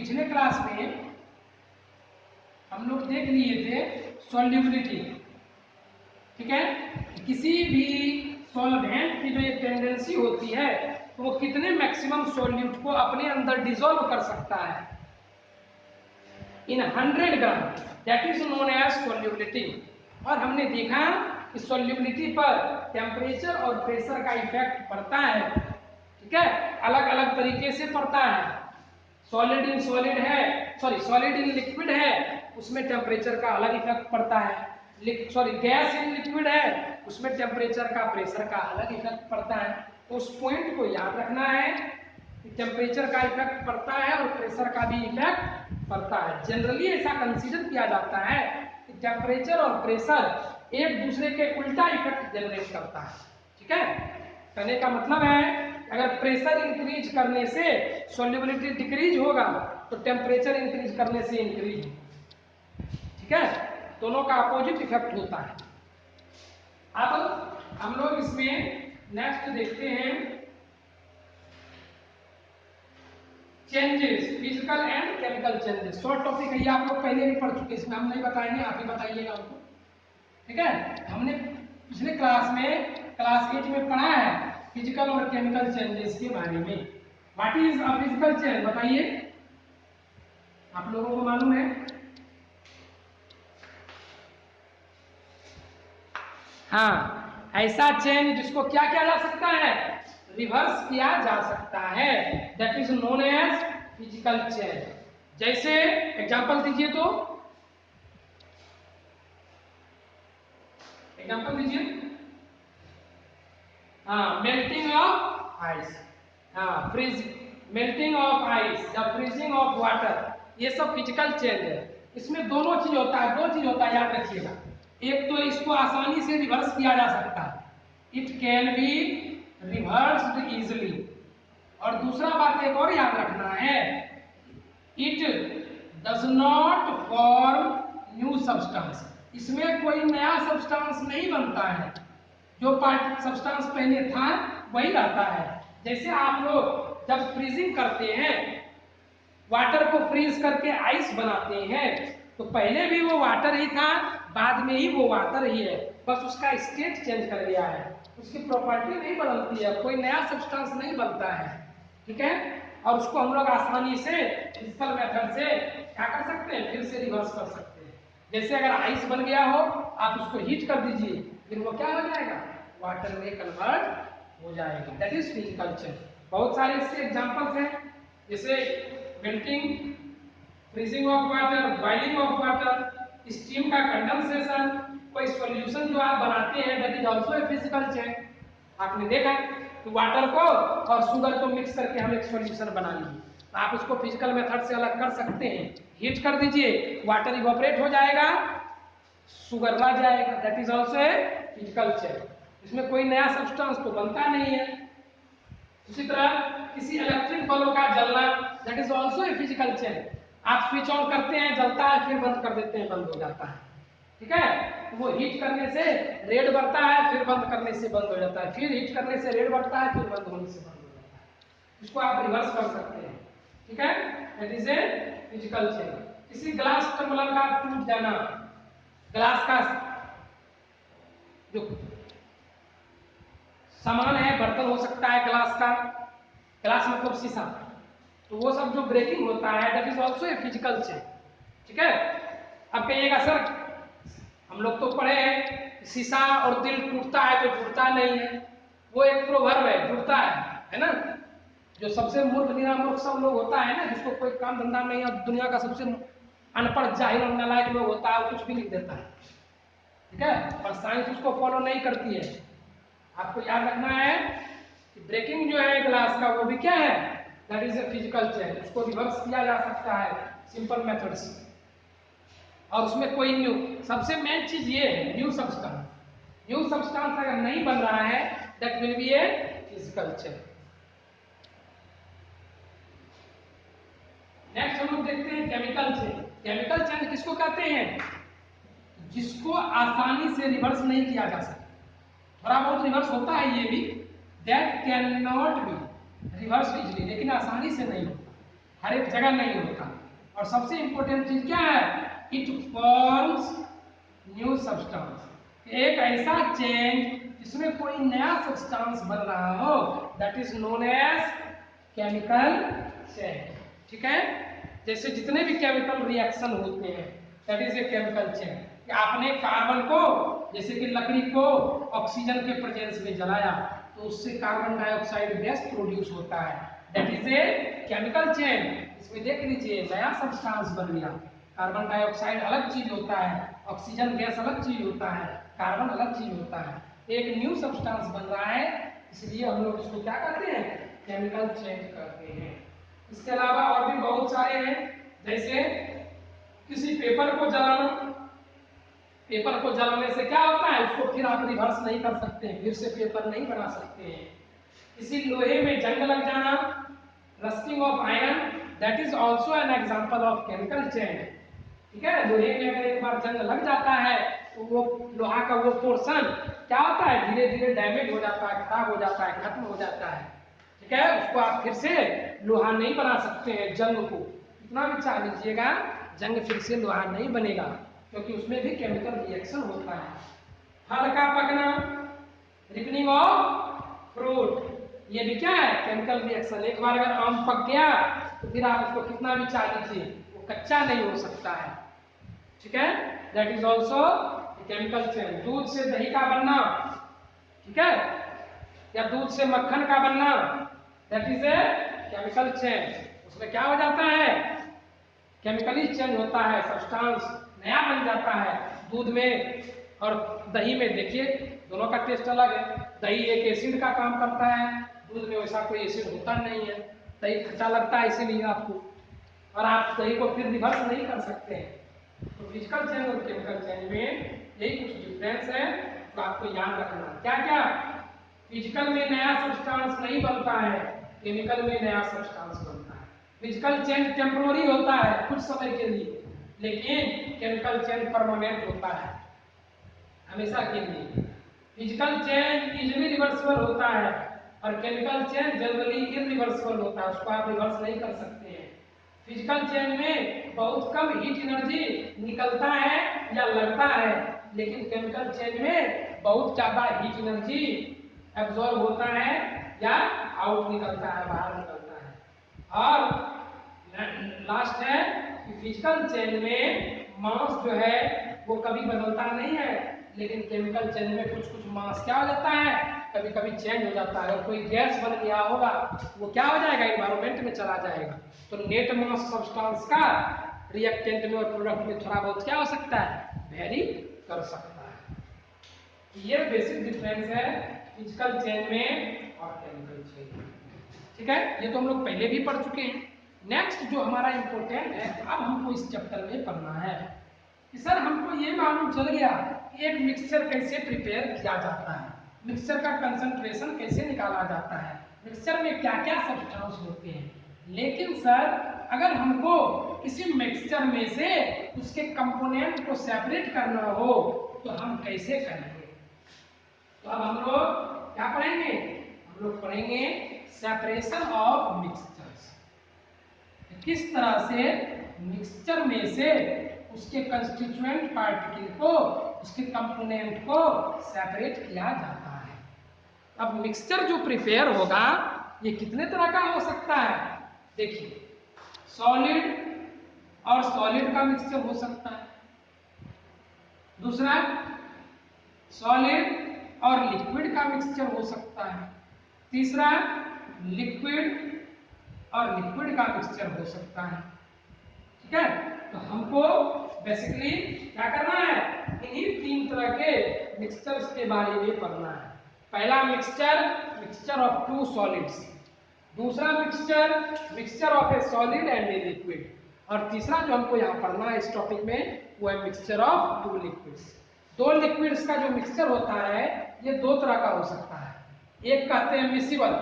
पिछले क्लास में हम लोग देख लिए थे सॉल्युबिलिटी, ठीक है। किसी भी सॉल्वेंट की जो ये टेंडेंसी होती है तो वो कितने मैक्सिमम सॉल्यूट को अपने अंदर डिसॉल्व कर सकता है in 100 gram, that is known as solubility. और हमने देखा कि सॉल्युबिलिटी पर टेम्परेचर और प्रेशर का इफेक्ट पड़ता है, ठीक है, अलग अलग तरीके से पड़ता है। सॉलिड इन सॉलिड है, सॉलिड इन लिक्विड है, उसमें टेम्परेचर का अलग इफेक्ट पड़ता है। गैस इन लिक्विड है, उसमें टेम्परेचर का प्रेशर का अलग इफेक्ट पड़ता है। तो उस पॉइंट को याद रखना है कि टेम्परेचर का इफेक्ट पड़ता है और प्रेशर का भी इफेक्ट पड़ता है। जनरली ऐसा कंसीडर किया जाता है कि टेम्परेचर और प्रेशर एक दूसरे के उल्टा इफेक्ट जनरेट करता है, ठीक है। कहने का मतलब है अगर प्रेशर इंक्रीज करने से सॉल्युबिलिटी डिक्रीज होगा तो टेम्परेचर इंक्रीज करने से इंक्रीज होगा, ठीक है। दोनों का अपोजिट इफेक्ट होता है। अब हम लोग इसमें नेक्स्ट देखते हैं changes, physical and chemical changes. Short topic है ये, आप लोग पहले भी पढ़ चुके, इसमें हम नहीं बताएंगे, आप ही बताइएगा हमको, ठीक है। हमने पिछले क्लास में क्लास 8 में पढ़ा है फिजिकल और केमिकल चेंजेस के बारे में। What is a physical change, बताइए, आप लोगों को मालूम है? हाँ, ऐसा चेंज जिसको क्या किया जा सकता है, रिवर्स किया जा सकता है, that is known as physical change. जैसे एग्जांपल दीजिए, तो एग्जांपल दीजिए। हाँ, मेल्टिंग ऑफ आइस, हाँ, फ्रीज, मेल्टिंग ऑफ आइस या फ्रीजिंग ऑफ वाटर, ये सब फिजिकल चेंज है। इसमें दोनों चीज होता है, दो चीज होता है, याद रखिएगा। एक तो इसको आसानी से रिवर्स किया जा सकता है, it can be reversed easily, और दूसरा बात एक और याद रखना है, it does not form new substance, इसमें कोई नया सब्सटेंस नहीं बनता है, जो पार्ट सब्सटेंस पहले था वही रहता है। जैसे आप लोग जब फ्रीजिंग करते हैं, वाटर को फ्रीज करके आइस बनाते हैं, तो पहले भी वो वाटर ही था, बाद में ही वो वाटर ही है, बस उसका स्टेट चेंज कर गया है, उसकी प्रॉपर्टी नहीं बदलती है, कोई नया सब्सटेंस नहीं बनता है, ठीक है। और उसको हम लोग आसानी से फिजिकल मेथड से क्या कर सकते हैं, फिर से रिवर्स कर सकते हैं। जैसे अगर आइस बन गया हो, आप उसको हीट कर दीजिए, फिर वो क्या हो जाएगा, वाटर में कन्वर्ट हो जाएगा, दैट इज फिजिकल चेंज। बहुत सारे इसके एग्जांपल्स हैं, जैसे melting, freezing of water, boiling of water, steam का कंडेंसेशन, कोई सॉल्यूशन जो आप बनाते हैं that is also a physical change. आपने देखा कि वाटर को और शुगर को मिक्स करके हम एक सॉल्यूशन बना लिए, तो आप उसको फिजिकल मेथड से अलग कर सकते हैं। हीट कर दीजिए, वाटर इवोपरेट हो जाएगा, शुगर रह जाएगा, that is also a physical change. इसमें कोई नया सब्सटेंस तो बनता नहीं है। उसी तरह किसी इलेक्ट्रिक बल्ब का जलना, that is also a physical change. आप स्विच ऑन करते हैं, जलता है, फिर बंद कर देते हैं, बंद हो जाता है, ठीक है। तो वो हीट करने से रेड बढ़ता है, फिर बंद करने से बंद हो जाता है, फिर हीट करने से रेड बढ़ता है, फिर बंद होने से बंद हो जाता है। इसको आप रिवर्स कर सकते हैं, ठीक है, that is a physical change. किसी ग्लास टम्बलर का टूट जाना, ग्लास का जो सामान है, बर्तन हो सकता है ग्लास का, ग्लास मतलब शीशा, तो वो सब जो ब्रेकिंग होता है that is also a physical change, ठीक है। अब कहिएगा सर, हम लोग तो पढ़े हैं शीशा और दिल टूटता है तो जुड़ता नहीं है, वो एक प्रोवर्ब है, जुड़ता है ना। जो सबसे मूर्ख निरामूर्ख सब लोग होता है ना, जिसको कोई काम धंधा नहीं है, दुनिया का सबसे अनपढ़ जाहिल और नालायक लोग होता है, वो कुछ भी लिख देता है, ठीक है, और साइंस उसको फॉलो नहीं करती है। आपको याद रखना है कि ब्रेकिंग जो है ग्लास का, वो भी क्या है, that is a physical change, उसको रिवर्स किया जा सकता है सिंपल मेथड से। और उसमें कोई न्यू, सबसे मेन चीज ये है न्यू सब्सटेंस, न्यू सब्सटेंस अगर नहीं बन रहा है that will be a physical change. Next हम लोग देखते हैं केमिकल चेंज। केमिकल चेंज किसको कहते हैं, जिसको आसानी से रिवर्स नहीं किया जा सकता, थोड़ा बहुत रिवर्स होता है ये भी, that can not be reverse easily, लेकिन आसानी से नहीं होता। हर एक जगह नहीं होता। और सबसे इंपॉर्टेंट चीज क्या है, इट फॉर्म्स न्यू सब्सटेंस, एक ऐसा चेंज जिसमें कोई नया सब्सटेंस बन रहा हो, that is known as chemical change. ठीक है, जैसे जितने भी केमिकल रिएक्शन होते हैं that is a chemical change. कि आपने कार्बन को, जैसे कि लकड़ी को ऑक्सीजन के प्रेजेंस में जलाया तो उससे कार्बन डाइऑक्साइड गैस प्रोड्यूस होता है, that is a chemical change. इसमें देख लीजिए नया सब्सटेंस बन गया। कार्बन डाइऑक्साइड अलग चीज होता है, ऑक्सीजन गैस अलग चीज होता है, कार्बन अलग चीज होता है, एक न्यू सब्सटेंस बन रहा है, इसलिए हम लोग इसको क्या कहते हैं, केमिकल चेंज कहते हैं। इसके अलावा और भी बहुत सारे हैं, जैसे किसी पेपर को जलाना, पेपर को जलाने से क्या होता है, उसको फिर आप रिवर्स नहीं कर सकते हैं, फिर से पेपर नहीं बना सकते हैं। किसी लोहे में जंग लग जाना, rusting of iron, that is also an example of chemical change. ठीक है, लोहे में अगर एक बार जंग लग जाता है तो वो लोहा का वो पोर्शन क्या होता है, धीरे धीरे डैमेज हो जाता है, खराब हो जाता है, खत्म हो जाता है। ठीक है, उसको आप फिर से लोहा नहीं बना सकते हैं। जंग को कितना भी चाह लीजिएगा, जंग फिर से लोहा नहीं बनेगा, क्योंकि उसमें भी केमिकल रिएक्शन होता है। फल का पकना, रिपनिंग ऑफ फ्रूट, ये भी क्या है, केमिकल रिएक्शन। एक बार अगर आम पक गया तो फिर आप उसको कितना भी चाह लीजिए वो कच्चा नहीं हो सकता है। ठीक है, that is also chemical change. दूध से दही का बनना, ठीक है, या दूध से मक्खन का बनना, that is a chemical change. उसमें क्या हो जाता है, केमिकली चेंज होता है, सब्सटेंस नया बन जाता है दूध में और दही में। देखिए दोनों का टेस्ट अलग है, दही एक एसिड का काम करता है, दूध में वैसा कोई एसिड होता नहीं है, दही खट्टा लगता है इसीलिए आपको, और आप दही को फिर रिवर्स नहीं कर सकते हैं। तो फिजिकल चेंज और केमिकल चेंज में यही कुछ डिफरेंस है, तो आपको याद रखना। क्या क्या, फिजिकल में नया सब्सटेंस नहीं बनता है, केमिकल में नया सब्सटेंस बनता है। फिजिकल चेंज टेम्पोररी होता है, कुछ समय के लिए, लेकिन केमिकल चेंज परमानेंट होता है, हमेशा के लिए। फिजिकल चेंज इजीली रिवर्सिबल होता है और केमिकल चेंज जनरली इरिवर्सिबल होता है, उसको आप रिवर्स नहीं कर सकते हैं। फिजिकल चेंज में बहुत कम हीट एनर्जी निकलता है या लगता है, लेकिन केमिकल चेंज में बहुत ज्यादा हीट एनर्जी एब्जॉर्ब होता है या आउट निकलता है, बाहर निकलता है। और लास्ट है कि फिजिकल चेंज में मास जो है वो कभी बदलता नहीं है, लेकिन केमिकल चेंज में कुछ कुछ मास क्या हो जाता है, कभी कभी चेंज हो जाता है। और कोई गैस बन गया होगा वो क्या हो जाएगा, एनवायरमेंट में चला जाएगा। तो नेट मास सब्सटेंस का रिएक्टेंट में और प्रोडक्ट में थोड़ा बहुत क्या हो सकता है, वेरी कर सकता है। ये बेसिक डिफरेंस है फिजिकल चेंज में और केमिकल चेंज में। ठीक है, ये तो हम लोग पहले भी पढ़ चुके हैं। नेक्स्ट जो हमारा इंपॉर्टेंट है, अब हमको इस चैप्टर में पढ़ना है कि सर हमको ये मालूम चल गया कि एक मिक्सचर कैसे प्रिपेयर किया जाता है, मिक्सचर का कंसंट्रेशन कैसे निकाला जाता है, मिक्सचर में क्या क्या सब्सटेंस होते हैं। लेकिन सर अगर हमको किसी मिक्सचर में से उसके कंपोनेंट को सेपरेट करना हो तो हम कैसे करेंगे। तो अब हम लोग क्या पढ़ेंगे, हम लोग पढ़ेंगे सेपरेशन ऑफ मिक्सचर्स। किस तरह से मिक्सचर में से उसके कंस्टिट्यूएंट पार्टिकल को, उसके कंपोनेंट को सेपरेट किया जाता है। अब मिक्सचर जो प्रिपेयर होगा ये कितने तरह का हो सकता है, देखिए सॉलिड और सॉलिड का मिक्सचर हो सकता है, दूसरा सॉलिड और लिक्विड का मिक्सचर हो सकता है, तीसरा लिक्विड और लिक्विड का मिक्सचर हो सकता है। ठीक है, तो हमको बेसिकली क्या करना है, इन्हीं तीन तरह के मिक्सचर्स के बारे में पढ़ना है। पहला mixture, mixture of two solids, दूसरा mixture, mixture of a solid and a liquid, और तीसरा जो हमको यहाँ पढ़ना है इस टॉपिक में वो है मिक्सचर ऑफ टू लिक्विड्स। दो लिक्विड्स का जो मिक्सचर होता है ये दो तरह का हो सकता है। एक कहते हैं मिसिबल,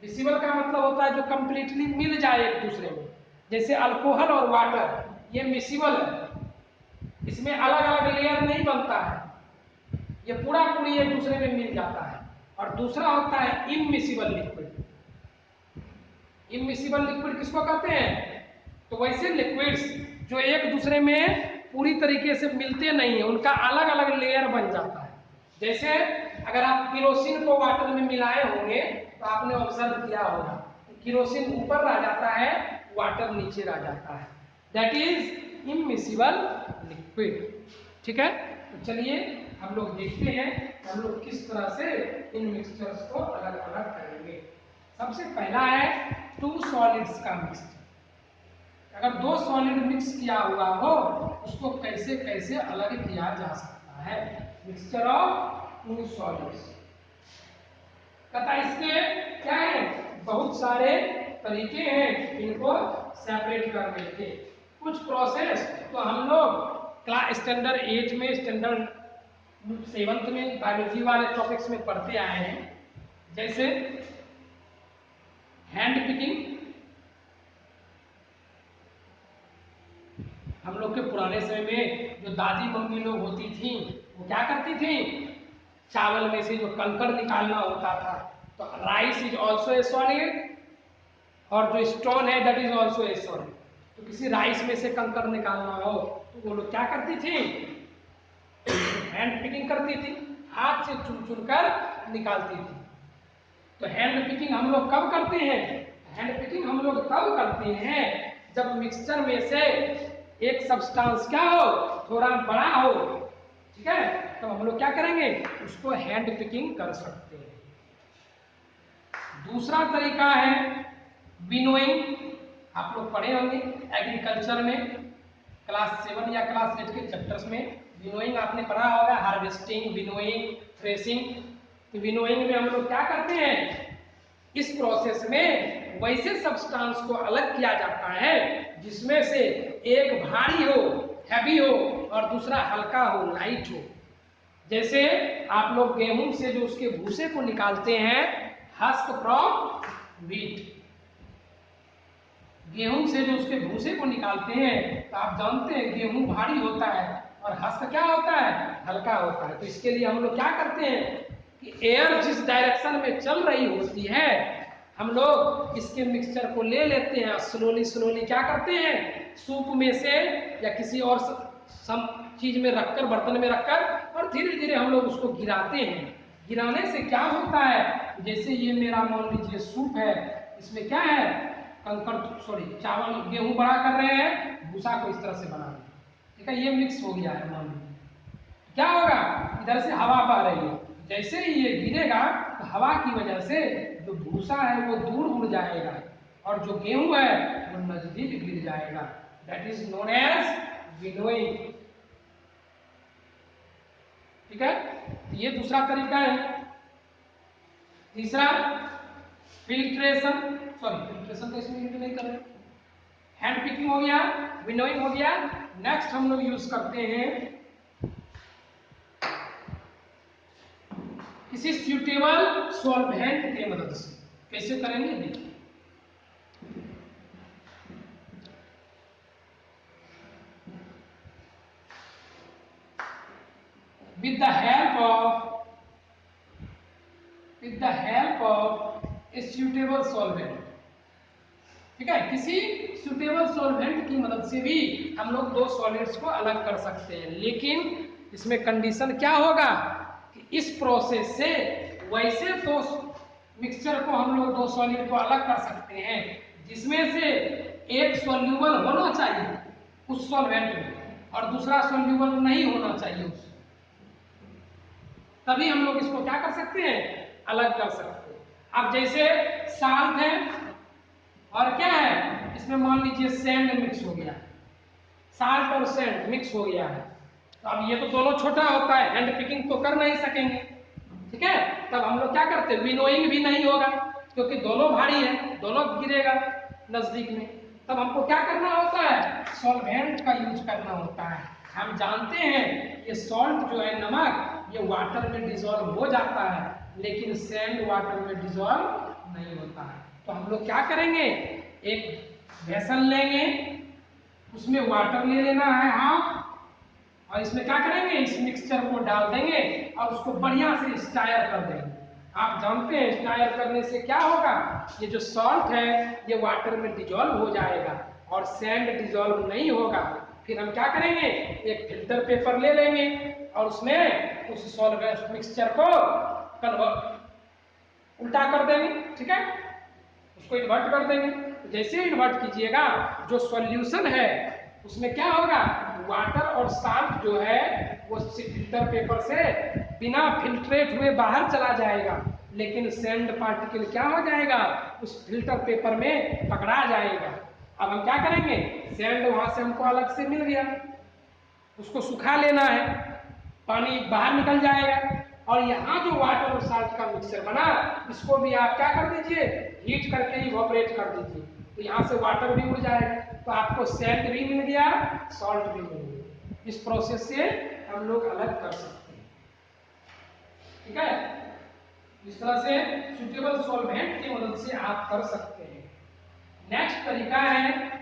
मिसिबल का मतलब होता है जो कंप्लीटली मिल जाए एक दूसरे में, जैसे अल्कोहल और वाटर, ये मिसिबल है, इसमें अलग अलग लेयर नहीं बनता है, ये पूरा पूरी एक दूसरे में मिल जाता है। और दूसरा होता है इममिसिबल लिक्विड, इमिसिबल लिक्विड किसको कहते हैं? तो वैसे लिक्विड्स जो एक दूसरे में पूरी तरीके से मिलते नहीं है, उनका अलग अलग लेयर बन जाता है। जैसे अगर आप केरोसिन को वाटर में मिलाए होंगे तो आपने ऑब्जर्व किया होगा केरोसिन ऊपर रह जाता है, वाटर नीचे रह जाता है। That is immiscible liquid. ठीक है, तो चलिए हम लोग देखते हैं हम लोग किस तरह से इन मिक्सचर्स को अलग अलग करेंगे। सबसे पहला है टू सॉलिड्स का मिक्सचर। अगर दो सॉलिड मिक्स किया हुआ हो उसको कैसे कैसे अलग किया जा सकता है। मिक्सचर ऑफ टू सॉलिड्स कहता है। इसके क्या है, बहुत सारे तरीके हैं इनको सेपरेट करने के। कुछ प्रोसेस तो हम लोग क्लास स्टैंडर्ड 8 में, स्टैंडर्ड 7th में बायोलॉजी वाले टॉपिक्स में पढ़ते आए हैं। जैसे हैंड पिकिंग। हम लोग के पुराने समय में जो दादी मम्मी लोग होती थी वो क्या करती थी, चावल में से जो कंकड़ निकालना होता था, तो rice is also a solid और जो स्टोन है that is also a solid. तो किसी राइस में से कंकड़ निकालना हो तो वो लोग क्या करती थी, हैंड पिकिंग करती थी, हाथ से चुन चुन कर निकालती थी। तो हैंड पिकिंग हम लोग कब करते हैं, हैंड पिकिंग हम लोग तब करते हैं जब मिक्सचर में से एक सब्सटेंस क्या हो, थोड़ा बड़ा हो। ठीक है, तो हम लोग क्या करेंगे, उसको हैंड पिकिंग कर सकते हैं। दूसरा तरीका है विनोइंग। आप लोग पढ़े होंगे एग्रीकल्चर में क्लास 7 या क्लास 8 के चैप्टर्स में विनोइंग आपने पढ़ा होगा, हार्वेस्टिंग, विनोइंग, थ्रेसिंग। तो विनोइंग में हम लोग क्या करते हैं, इस प्रोसेस में वैसे सब्सटेंस को अलग किया जाता है जिसमें से एक भारी हो, हैवी हो, और दूसरा हल्का हो, लाइट हो। जैसे आप लोग गेहूं से जो उसके भूसे को निकालते हैं, हस्क फ्रॉम व्हीट, गेहूं से जो उसके भूसे को निकालते हैं तो आप जानते हैं गेहूं भारी होता है और हस्क क्या होता है, हल्का होता है। तो इसके लिए हम लोग क्या करते हैं कि एयर जिस डायरेक्शन में चल रही होती है हम लोग इसके मिक्सचर को ले लेते हैं, स्लोली स्लोली क्या करते हैं, सूप में से या किसी और सम चीज में रखकर, बर्तन में रखकर, और धीरे धीरे हम लोग उसको गिराते हैं। गिराने से क्या होता है, जैसे ये मेरा मान लीजिए सूप है, इसमें क्या है, कंकड़ सॉरी चावल गेहूं बड़ा कर रहे हैं, भूसा को इस तरह से बना रहे हैं। ठीक है, ये मिक्स हो गया है। मान लीजिए क्या होगा, इधर से हवा बह रही है, जैसे ही ये गिरेगा तो हवा की वजह से जो भूसा है वो दूर उड़ जाएगा और जो गेहूं है वो नजदीक गिर जाएगा। That is known as winnowing. ठीक है, ये दूसरा तरीका है। तीसरा फिल्ट्रेशन, सॉरी फिल्ट्रेशन तो इसमें नहीं कर रहे, हैंड पिकिंग हो गया, विनोइंग हो गया। नेक्स्ट हम लोग यूज करते हैं किसी सुटेबल सॉल्वेंट के मदद से। कैसे करेंगे देखिए, with the help of a suitable solvent। ठीक है, किसी सुटेबल सॉल्वेंट की मदद से भी हम लोग दो सॉलिड्स को अलग कर सकते हैं, लेकिन इसमें कंडीशन क्या होगा कि इस प्रोसेस से वैसे दो मिक्सचर को हम लोग दो सॉलिड को अलग कर सकते हैं जिसमें से एक सॉल्यूबल होना चाहिए उस सॉल्वेंट में और दूसरा सॉल्यूबल नहीं होना चाहिए उसमें, तभी हम लोग इसको क्या कर सकते हैं, अलग कर सकते हैं। अब जैसे साल्ट है और क्या है, इसमें मान लीजिए सैंड मिक्स हो गया, साल्ट और सैंड मिक्स हो गया है, तो अब ये तो दोनों छोटा होता है, हैंड पिकिंग तो कर नहीं सकेंगे। ठीक है, तब हम लोग क्या करते हैं, विनोइंग भी नहीं होगा क्योंकि दोनों भारी है, दोनों गिरेगा नजदीक में। तब हमको क्या करना होता है, सॉल्वेंट का यूज करना होता है। हम जानते हैं ये सॉल्ट जो है, नमक, ये वाटर में डिजोल्व हो जाता है, लेकिन सैंड वाटर में डिजोल्व नहीं होता है। तो हम लोग क्या करेंगे, एक वेसल लेंगे, उसमें वाटर ले लेना है हाफ, और इसमें क्या करेंगे, इस मिक्सचर को डाल देंगे और उसको बढ़िया से स्टायर कर देंगे। आप जानते हैं स्टायर करने से क्या होगा, ये जो सॉल्ट है ये वाटर में डिजॉल्व हो जाएगा और सैंड डिजॉल्व नहीं होगा। फिर हम क्या करेंगे, एक फिल्टर पेपर ले लेंगे और उसमें उस सॉल्वेंट मिक्सचर को उल्टा कर देंगे, ठीक है, उसको इन्वर्ट कर देंगे। तो जैसे इन्वर्ट कीजिएगा जो सॉल्यूशन है उसमें क्या होगा, वाटर और साल्ट जो है वो फिल्टर पेपर से बिना फिल्ट्रेट हुए बाहर चला जाएगा, लेकिन सैंड पार्टिकल क्या हो जाएगा, उस फिल्टर पेपर में पकड़ा जाएगा। अब हम क्या करेंगे, सैंड वहां से हमको अलग से मिल गया, उसको सुखा लेना है, पानी बाहर निकल जाएगा। और यहाँ जो वाटर और साल्ट का मिक्सचर बना इसको भी आप क्या कर दीजिए, हीट करके इवोपरेट कर दीजिए, तो यहाँ से वाटर भी उड़ जाएगा, तो आपको सैंड भी मिल गया, सॉल्ट भी मिल गया। इस प्रोसेस से हम लोग अलग कर सकते हैं, ठीक है। इस तरह से सुटेबल सॉल्वेंट की मदद से आप कर सकते हैं। नेक्स्ट तरीका है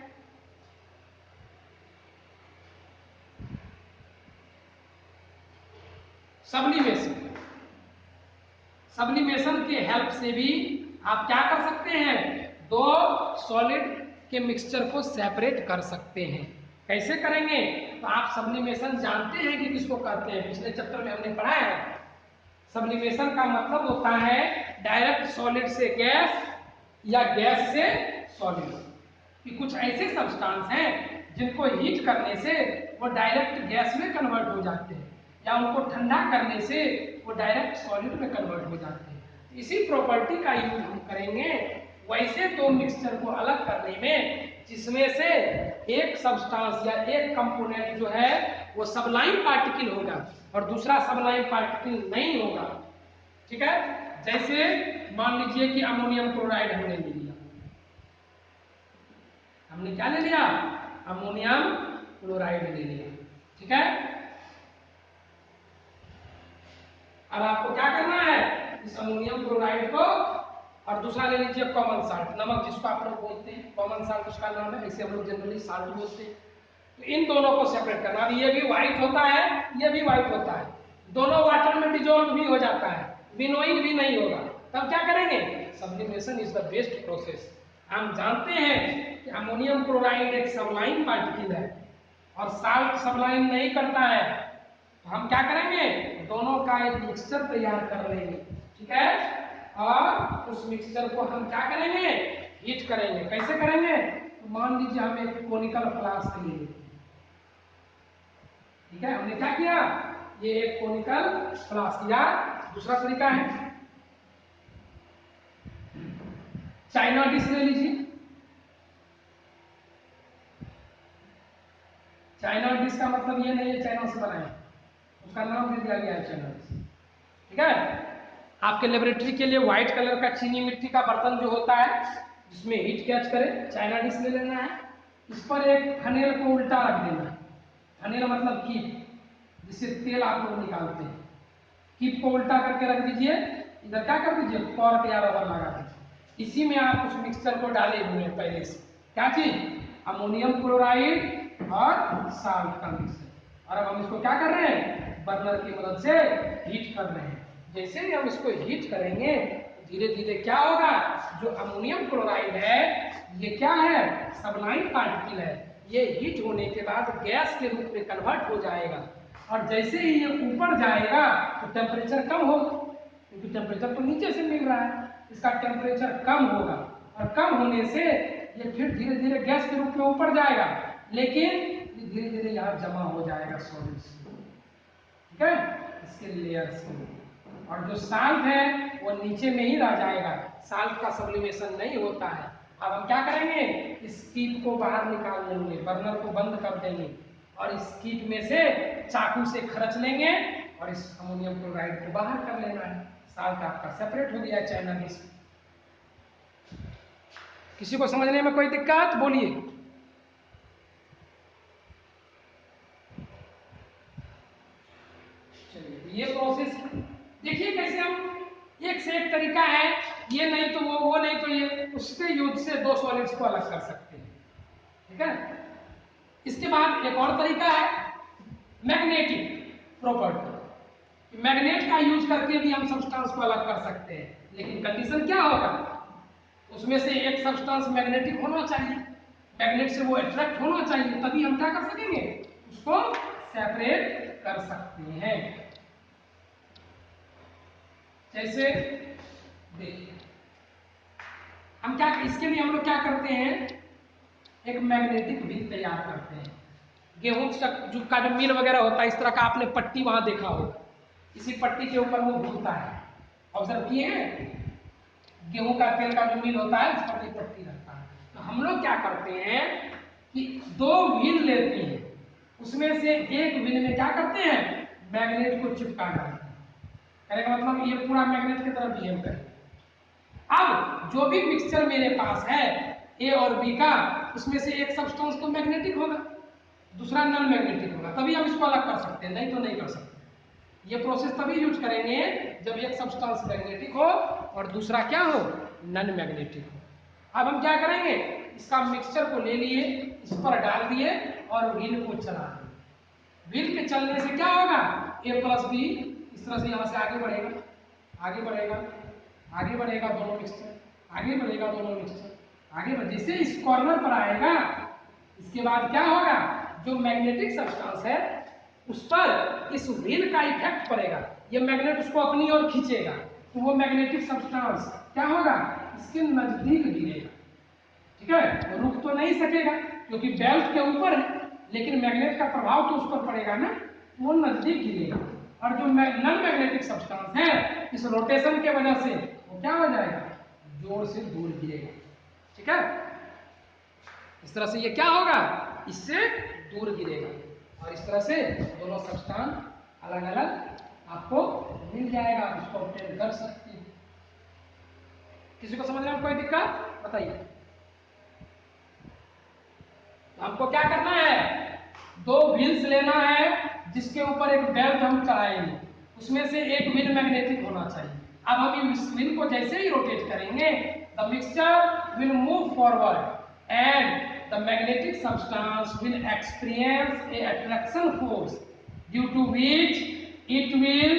सब्लिमेशन। सब्लिमेशन के हेल्प से भी आप क्या कर सकते हैं, दो सॉलिड के मिक्सचर को सेपरेट कर सकते हैं। कैसे करेंगे, तो आप सब्लिमेशन जानते हैं कि किसको कहते हैं, पिछले चैप्टर में हमने पढ़ा है। सब्लिमेशन का मतलब होता है डायरेक्ट सॉलिड से गैस या गैस से सॉलिड, कि कुछ ऐसे सब्सटेंस हैं जिनको हीट करने से वो डायरेक्ट गैस में कन्वर्ट हो जाते हैं या उनको ठंडा करने से वो डायरेक्ट सॉलिड में कन्वर्ट हो जाते हैं। इसी प्रॉपर्टी का यूज हम करेंगे वैसे दो मिक्सचर को अलग करने में, जिसमें से एक सब्सटेंस या एक कंपोनेंट जो है वो सबलाइन पार्टिकल होगा और दूसरा सबलाइन पार्टिकल नहीं होगा, ठीक है। जैसे मान लीजिए कि अमोनियम क्लोराइड हमने ले लिया, हमने क्या ले लिया, अमोनियम क्लोराइड ले लिया, ठीक है। अब आपको क्या करना है, इस अमोनियम क्लोराइड को और दूसरा ले लीजिए कॉमन साल्ट, नमक जिसको आप लोग बोलते हैं, कॉमन साल्ट उसका नाम है, ऐसे हम लोग जनरली साल्ट बोलते हैं। तो इन दोनों को सेपरेट करना। अब ये भी व्हाइट होता है, ये भी व्हाइट होता है, दोनों वाटर में डिजोल्व भी हो जाता है, विनोइंग भी नहीं होगा, तब क्या करेंगे, sublimation is the best process. हम जानते हैं कि अमोनियम क्लोराइड एक सबलाइन पार्टिकल है और साल्ट सबलाइन नहीं करता है, तो हम क्या करेंगे, दोनों का एक मिक्सचर तैयार कर लेंगे, ठीक है। और उस मिक्सचर को हम क्या करेंगे, हीट करेंगे। कैसे करेंगे, तो मान लीजिए हम एक कोनिकल फ्लास्क ले लेंगे, ठीक है। हमने क्या किया, ये एक कोनिकल फ्लास्क, या दूसरा तरीका है चाइना डिश ले लीजिए। चाइना डिश का मतलब ये नहीं है चाइना से बनाए, उसका नाम दे दिया गया है चाइना डिश, ठीक है। आपके लेबोरेटरी के लिए व्हाइट कलर का चीनी मिट्टी का बर्तन जो होता है जिसमें हीट कैच करे, चाइना डिश ले लेना है। इस पर एक फनेल को उल्टा रख देना है, फनेल मतलब कीप, जिससे तेल आप लोग निकालते हैं, कीप को उल्टा करके रख दीजिए, इधर क्या कर दीजिए, कॉर्क या रबर लगा दीजिए। इसी में आप उस मिक्सचर को डाले हुए हैं पहले से, क्या चीज, अमोनियम क्लोराइड और साल्ट का मिक्सचर। और अब हम इसको क्या कर रहे हैं, बर्नर की मदद से हीट कर रहे हैं। जैसे ही हम इसको हीट करेंगे धीरे धीरे क्या होगा, जो अमोनियम क्लोराइड है ये क्या है, सबलाइन पार्टिकल है, ये हीट होने के बाद गैस के रूप में कन्वर्ट हो जाएगा। और जैसे ही ये ऊपर जाएगा तो टेम्परेचर कम होगा, क्योंकि टेम्परेचर तो नीचे से मिल रहा है, इसका टेम्परेचर कम होगा और कम होने से ये फिर धीरे धीरे गैस के रूप में ऊपर जाएगा, लेकिन धीरे धीरे यहाँ जमा हो जाएगा सॉलिड्स, ठीक है, इसके लेयर्स में। और जो साल्ट है वो नीचे में ही रह जाएगा, साल्ट का सब्लिमेशन नहीं होता है। अब हम क्या करेंगे, इस कीप को बाहर निकाल लेंगे, बर्नर को बंद कर देंगे और इस कीप में से चाकू से खरच लेंगे और इस अमोनियम क्लोराइड को बाहर कर लेना है। साल्ट आपका सेपरेट हो गया चाइना डिश। किसी को समझने में कोई दिक्कत, बोलिए। चलिए ये प्रोसेस देखिए कैसे हम एक से एक तरीका है, ये नहीं तो वो नहीं तो ये, उसके यूज से दो सॉलिड्स को अलग कर सकते हैं, ठीक है। इसके बाद एक और तरीका है मैग्नेटिक प्रॉपर्टी। मैग्नेट का यूज करके भी हम सब्सटेंस को अलग कर सकते हैं, लेकिन कंडीशन क्या होगा, उसमें से एक सब्सटेंस मैग्नेटिक होना चाहिए, मैग्नेट से वो अट्रैक्ट होना चाहिए, तभी हम क्या कर सकेंगे, उसको सेपरेट कर सकते हैं। जैसे देखिए हम क्या, इसके लिए हम लोग क्या करते हैं, एक मैग्नेटिक व्हील तैयार करते हैं। गेहूं का जो मिल वगैरह होता है, इस तरह का आपने पट्टी वहां देखा होगा, इसी पट्टी के ऊपर वो घूमता है, ऑब्जर्व किए हैं, गेहूं का तेल का जो मिल होता है उस पर एक पट्टी रहता है। तो हम लोग क्या करते हैं कि दो व्हील लेते हैं, उसमें से एक व्हील में क्या करते हैं, मैग्नेट को चिपका डालते हैं। कहने का मतलब ये पूरा मैग्नेट की तरह बिहेव करेगा। अब जो भी मिक्सचर मेरे पास है ए और बी का, उसमें से एक सब्सटेंस तो मैग्नेटिक होगा, दूसरा नॉन मैग्नेटिक होगा, तभी हम इसको अलग कर सकते हैं, नहीं तो नहीं कर सकते। ये प्रोसेस तभी यूज करेंगे जब एक सब्सटेंस मैग्नेटिक हो और दूसरा क्या हो, नॉन मैग्नेटिक हो। अब हम क्या करेंगे, इसका मिक्सचर को ले लिए, इस पर डाल दिए और व्हील को चला दिए। व्हील के चलने से क्या होगा, ए प्लस बी इस तरह से यहां से आगे बढ़ेगा, आगे बढ़ेगा, आगे बढ़ेगा दोनों मिक्सचर, आगे बढ़ेगा दोनों मिक्सचर, आगे बढ़, जैसे इस कॉर्नर पर आएगा, इसके बाद क्या होगा, जो मैग्नेटिक सब्सटेंस है उस पर इस व्हील का इफेक्ट पड़ेगा, ये मैग्नेट उसको अपनी ओर खींचेगा, तो वो मैग्नेटिक सब्सटेंस क्या होगा, इसके नजदीक गिरेगा। ठीक है, रुक तो नहीं सकेगा क्योंकि बेल्ट के ऊपर है, लेकिन मैग्नेट का प्रभाव तो उस पर पड़ेगा ना, वो नजदीक गिरेगा। और जो नॉन मैग्नेटिक सब्सटेंस है, इस रोटेशन के वजह से वो क्या हो जाएगा, जोर से दूर गिरेगा। ठीक है, इस तरह से ये क्या होगा, इससे दूर गिरेगा, और इस तरह से दोनों सब्सटेंस अलग अलग आपको मिल जाएगा, इसको ऑब्टेन कर सकते हैं। किसी को समझने में कोई दिक्कत बताइए। तो हमको क्या करना है, दो व्हील्स लेना है जिसके ऊपर एक बेल्ट हम चलाएंगे, उसमें से एक व्हील मैग्नेटिक होना चाहिए। अब हम इस व्हील को जैसे ही रोटेट करेंगे, the mixture will move forward and the magnetic substance will experience a attraction force due to which it will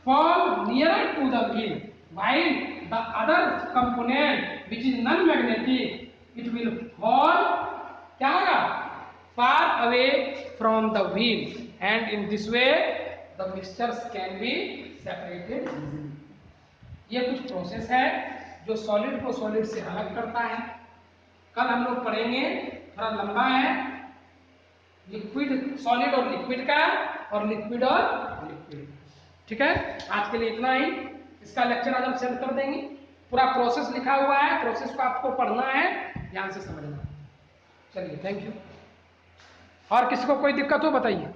fall nearer to the wheel, while the other component which is non-magnetic it will fall क्या होगा, far away from the wheel, and in this way the mixtures can be separated easily. ये कुछ process है जो solid को solid से अलग करता है। कल हम लोग पढ़ेंगे, थोड़ा लंबा है, लिक्विड सॉलिड और लिक्विड का, और लिक्विड और लिक्विड। ठीक है, आज के लिए इतना ही, इसका लेक्चर आज हम सेंड कर देंगे। पूरा प्रोसेस लिखा हुआ है, प्रोसेस को आपको पढ़ना है, ध्यान से समझना। चलिए, थैंक यू। और किसी को कोई दिक्कत हो बताइए।